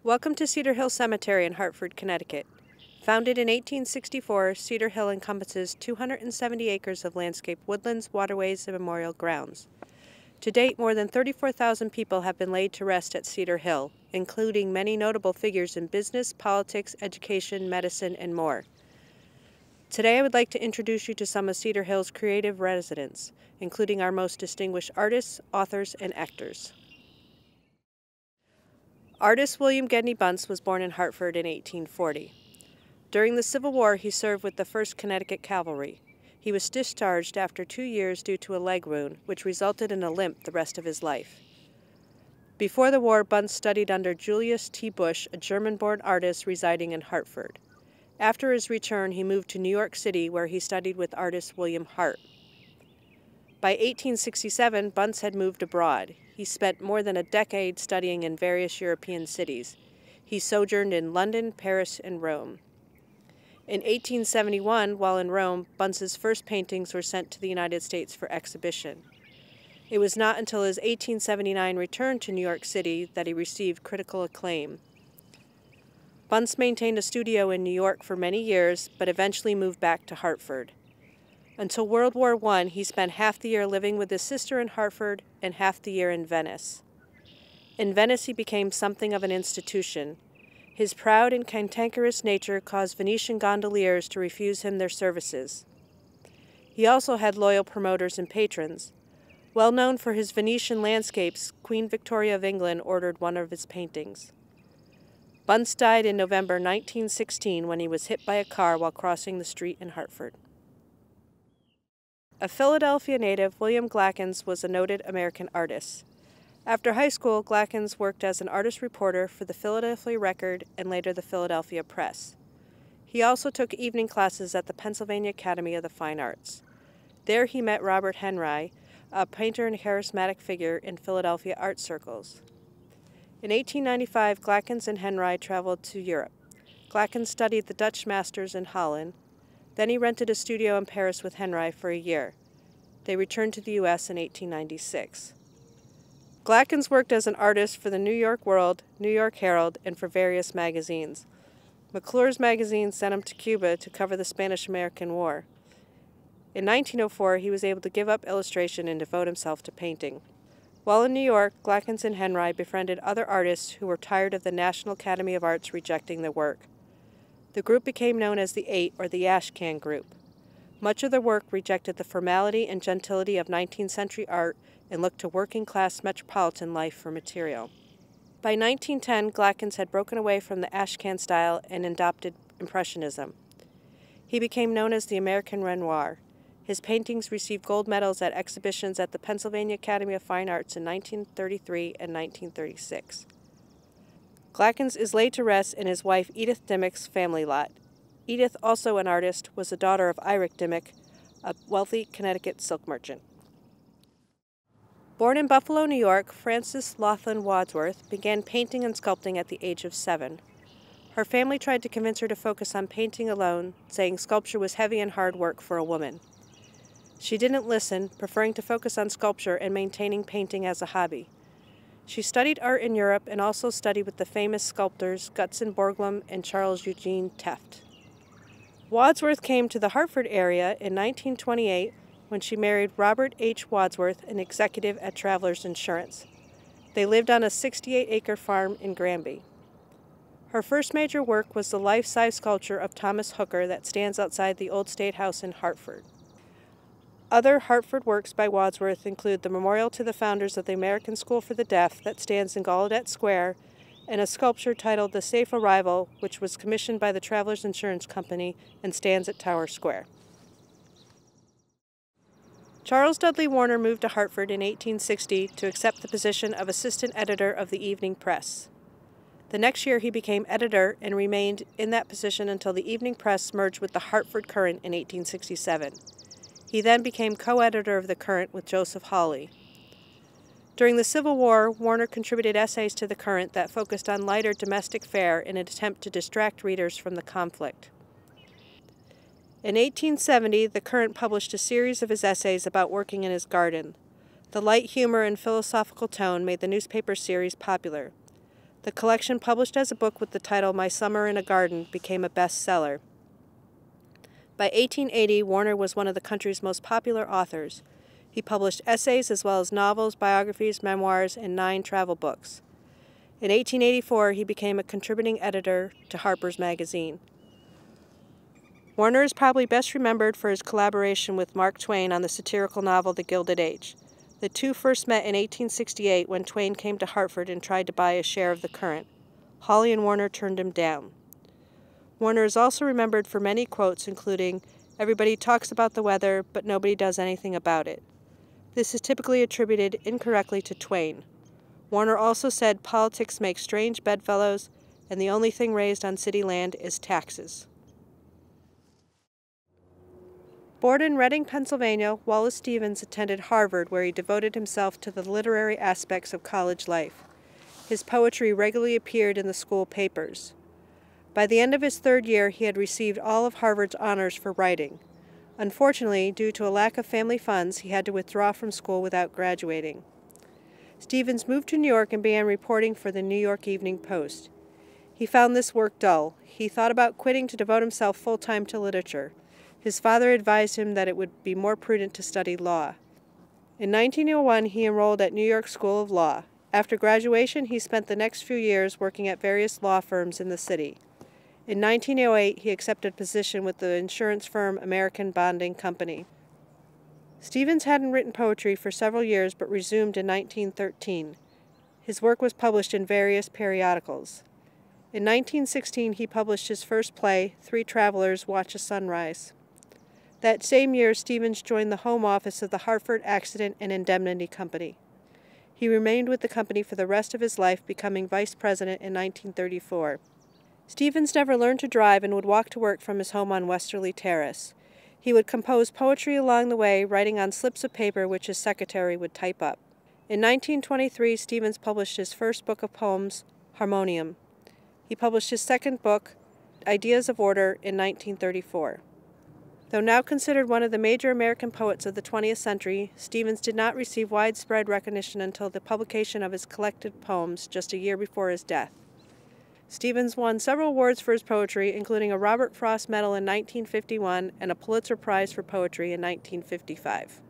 Welcome to Cedar Hill Cemetery in Hartford, Connecticut. Founded in 1864, Cedar Hill encompasses 270 acres of landscape woodlands, waterways, and memorial grounds. To date, more than 34,000 people have been laid to rest at Cedar Hill, including many notable figures in business, politics, education, medicine, and more. Today I would like to introduce you to some of Cedar Hill's creative residents, including our most distinguished artists, authors, and actors. Artist William Gedney Bunce was born in Hartford in 1840. During the Civil War, he served with the 1st Connecticut Cavalry. He was discharged after 2 years due to a leg wound, which resulted in a limp the rest of his life. Before the war, Bunce studied under Julius T. Bush, a German-born artist residing in Hartford. After his return, he moved to New York City, where he studied with artist William Hart. By 1867, Bunce had moved abroad. He spent more than a decade studying in various European cities. He sojourned in London, Paris, and Rome. In 1871, while in Rome, Bunce's first paintings were sent to the United States for exhibition. It was not until his 1879 return to New York City that he received critical acclaim. Bunce maintained a studio in New York for many years, but eventually moved back to Hartford. Until World War I, he spent half the year living with his sister in Hartford and half the year in Venice. In Venice, he became something of an institution. His proud and cantankerous nature caused Venetian gondoliers to refuse him their services. He also had loyal promoters and patrons. Well known for his Venetian landscapes, Queen Victoria of England ordered one of his paintings. Bunce died in November 1916 when he was hit by a car while crossing the street in Hartford. A Philadelphia native, William Glackens was a noted American artist. After high school, Glackens worked as an artist reporter for the Philadelphia Record and later the Philadelphia Press. He also took evening classes at the Pennsylvania Academy of the Fine Arts. There he met Robert Henry, a painter and charismatic figure in Philadelphia art circles. In 1895, Glackens and Henry traveled to Europe. Glackens studied the Dutch masters in Holland. Then he rented a studio in Paris with Henry for a year. They returned to the U.S. in 1896. Glackens worked as an artist for the New York World, New York Herald, and for various magazines. McClure's magazine sent him to Cuba to cover the Spanish-American War. In 1904, he was able to give up illustration and devote himself to painting. While in New York, Glackens and Henry befriended other artists who were tired of the National Academy of Arts rejecting their work. The group became known as the Eight, or the Ash Can Group. Much of their work rejected the formality and gentility of 19th century art and looked to working-class metropolitan life for material. By 1910, Glackens had broken away from the Ash Can style and adopted Impressionism. He became known as the American Renoir. His paintings received gold medals at exhibitions at the Pennsylvania Academy of Fine Arts in 1933 and 1936. Glackens is laid to rest in his wife Edith Dimmock's family lot. Edith, also an artist, was the daughter of Irick Dimmock, a wealthy Connecticut silk merchant. Born in Buffalo, New York, Frances Laughlin Wadsworth began painting and sculpting at the age of 7. Her family tried to convince her to focus on painting alone, saying sculpture was heavy and hard work for a woman. She didn't listen, preferring to focus on sculpture and maintaining painting as a hobby. She studied art in Europe and also studied with the famous sculptors Gutzon Borglum and Charles Eugene Tefft. Wadsworth came to the Hartford area in 1928 when she married Robert H. Wadsworth, an executive at Travelers Insurance. They lived on a 68-acre farm in Granby. Her first major work was the life-size sculpture of Thomas Hooker that stands outside the Old State House in Hartford. Other Hartford works by Wadsworth include the memorial to the founders of the American School for the Deaf that stands in Gallaudet Square, and a sculpture titled The Safe Arrival, which was commissioned by the Travelers Insurance Company and stands at Tower Square. Charles Dudley Warner moved to Hartford in 1860 to accept the position of assistant editor of the Evening Press. The next year he became editor and remained in that position until the Evening Press merged with the Hartford Courant in 1867. He then became co-editor of the Courant with Joseph Hawley. During the Civil War, Warner contributed essays to the Courant that focused on lighter domestic fare in an attempt to distract readers from the conflict. In 1870, the Courant published a series of his essays about working in his garden. The light humor and philosophical tone made the newspaper series popular. The collection, published as a book with the title My Summer in a Garden, became a bestseller. By 1880, Warner was one of the country's most popular authors. He published essays as well as novels, biographies, memoirs, and 9 travel books. In 1884, he became a contributing editor to Harper's Magazine. Warner is probably best remembered for his collaboration with Mark Twain on the satirical novel The Gilded Age. The two first met in 1868 when Twain came to Hartford and tried to buy a share of the Current. Hawley and Warner turned him down. Warner is also remembered for many quotes, including, "Everybody talks about the weather, but nobody does anything about it." This is typically attributed incorrectly to Twain. Warner also said politics make strange bedfellows, and the only thing raised on city land is taxes. Born in Reading, Pennsylvania, Wallace Stevens attended Harvard, where he devoted himself to the literary aspects of college life. His poetry regularly appeared in the school papers. By the end of his 3rd year, he had received all of Harvard's honors for writing. Unfortunately, due to a lack of family funds, he had to withdraw from school without graduating. Stevens moved to New York and began reporting for the New York Evening Post. He found this work dull. He thought about quitting to devote himself full-time to literature. His father advised him that it would be more prudent to study law. In 1901, he enrolled at New York School of Law. After graduation, he spent the next few years working at various law firms in the city. In 1908, he accepted a position with the insurance firm American Bonding Company. Stevens hadn't written poetry for several years but resumed in 1913. His work was published in various periodicals. In 1916, he published his first play, Three Travelers Watch a Sunrise. That same year, Stevens joined the home office of the Hartford Accident and Indemnity Company. He remained with the company for the rest of his life, becoming vice president in 1934. Stevens never learned to drive and would walk to work from his home on Westerly Terrace. He would compose poetry along the way, writing on slips of paper which his secretary would type up. In 1923, Stevens published his first book of poems, Harmonium. He published his second book, Ideas of Order, in 1934. Though now considered one of the major American poets of the 20th century, Stevens did not receive widespread recognition until the publication of his collected poems just a year before his death. Stevens won several awards for his poetry, including a Robert Frost Medal in 1951 and a Pulitzer Prize for Poetry in 1955.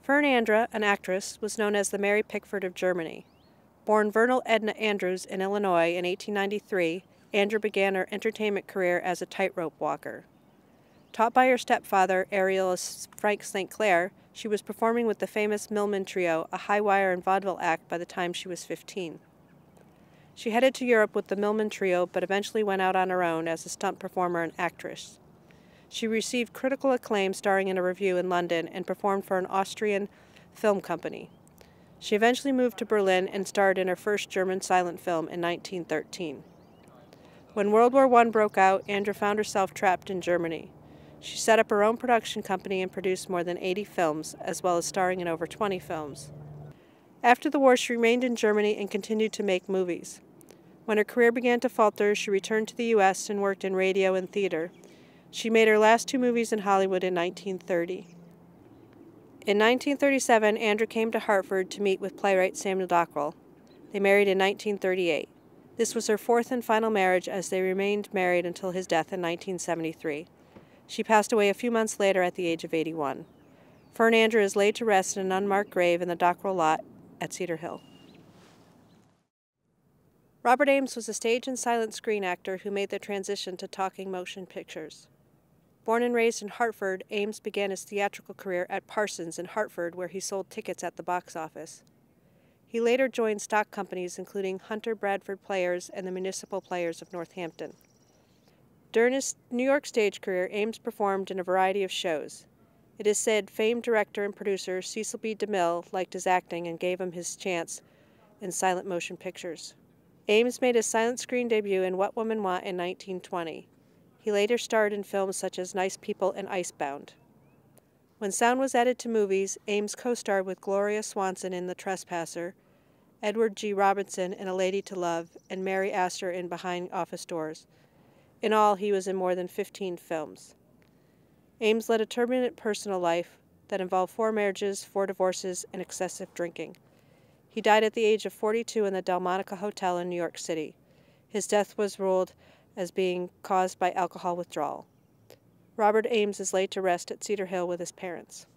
Fern Andra, an actress, was known as the Mary Pickford of Germany. Born Vernal Edna Andrews in Illinois in 1893, Andra began her entertainment career as a tightrope walker. Taught by her stepfather, aerialist Frank St. Clair, she was performing with the famous Millman Trio, a high-wire and vaudeville act, by the time she was 15. She headed to Europe with the Millman Trio, but eventually went out on her own as a stunt performer and actress. She received critical acclaim starring in a revue in London and performed for an Austrian film company. She eventually moved to Berlin and starred in her first German silent film in 1913. When World War I broke out, Andra found herself trapped in Germany. She set up her own production company and produced more than 80 films, as well as starring in over 20 films. After the war, she remained in Germany and continued to make movies. When her career began to falter, she returned to the U.S. and worked in radio and theater. She made her last 2 movies in Hollywood in 1930. In 1937, Andra came to Hartford to meet with playwright Samuel Dockrell. They married in 1938. This was her 4th and final marriage, as they remained married until his death in 1973. She passed away a few months later at the age of 81. Fern Andrew is laid to rest in an unmarked grave in the Dockrell lot at Cedar Hill. Robert Ames was a stage and silent screen actor who made the transition to talking motion pictures. Born and raised in Hartford, Ames began his theatrical career at Parsons in Hartford, where he sold tickets at the box office. He later joined stock companies including Hunter Bradford Players and the Municipal Players of Northampton. During his New York stage career, Ames performed in a variety of shows. It is said famed director and producer Cecil B. DeMille liked his acting and gave him his chance in silent motion pictures. Ames made his silent screen debut in What Women Want in 1920. He later starred in films such as Nice People and Icebound. When sound was added to movies, Ames co-starred with Gloria Swanson in The Trespasser, Edward G. Robinson in A Lady to Love, and Mary Astor in Behind Office Doors. In all, he was in more than 15 films. Ames led a turbulent personal life that involved 4 marriages, 4 divorces, and excessive drinking. He died at the age of 42 in the Delmonica Hotel in New York City. His death was ruled as being caused by alcohol withdrawal. Robert Ames is laid to rest at Cedar Hill with his parents.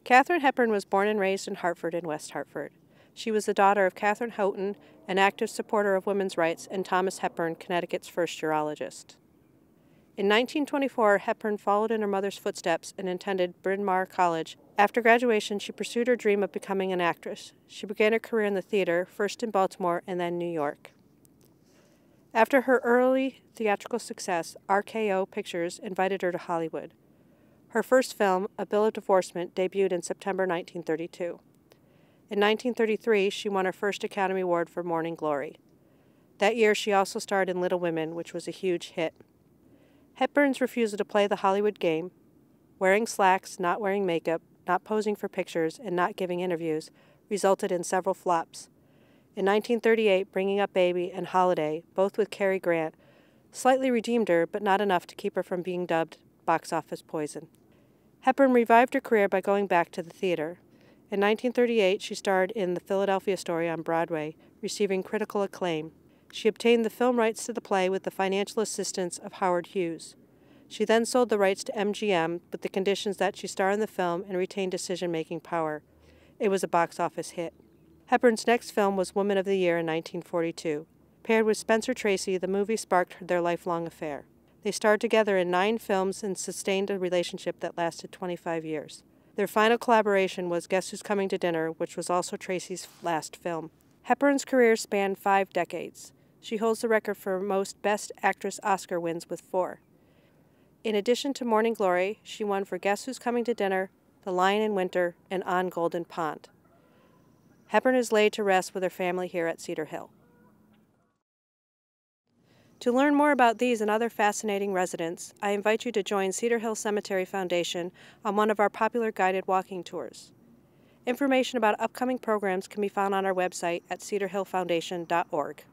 Katharine Hepburn was born and raised in Hartford and West Hartford. She was the daughter of Catherine Houghton, an active supporter of women's rights, and Thomas Hepburn, Connecticut's first urologist. In 1924, Hepburn followed in her mother's footsteps and attended Bryn Mawr College. After graduation, she pursued her dream of becoming an actress. She began her career in the theater, first in Baltimore and then New York. After her early theatrical success, RKO Pictures invited her to Hollywood. Her first film, A Bill of Divorcement, debuted in September 1932. In 1933, she won her first Academy Award for Morning Glory. That year, she also starred in Little Women, which was a huge hit. Hepburn's refusal to play the Hollywood game, wearing slacks, not wearing makeup, not posing for pictures, and not giving interviews, resulted in several flops. In 1938, Bringing Up Baby and Holiday, both with Cary Grant, slightly redeemed her, but not enough to keep her from being dubbed box office poison. Hepburn revived her career by going back to the theater. In 1938, she starred in The Philadelphia Story on Broadway, receiving critical acclaim. She obtained the film rights to the play with the financial assistance of Howard Hughes. She then sold the rights to MGM with the conditions that she star in the film and retain decision-making power. It was a box office hit. Hepburn's next film was Woman of the Year in 1942. Paired with Spencer Tracy, the movie sparked their lifelong affair. They starred together in 9 films and sustained a relationship that lasted 25 years. Their final collaboration was Guess Who's Coming to Dinner, which was also Tracy's last film. Hepburn's career spanned 5 decades. She holds the record for most Best Actress Oscar wins with 4. In addition to Morning Glory, she won for Guess Who's Coming to Dinner, The Lion in Winter, and On Golden Pond. Hepburn is laid to rest with her family here at Cedar Hill. To learn more about these and other fascinating residents, I invite you to join Cedar Hill Cemetery Foundation on one of our popular guided walking tours. Information about upcoming programs can be found on our website at cedarhillfoundation.org.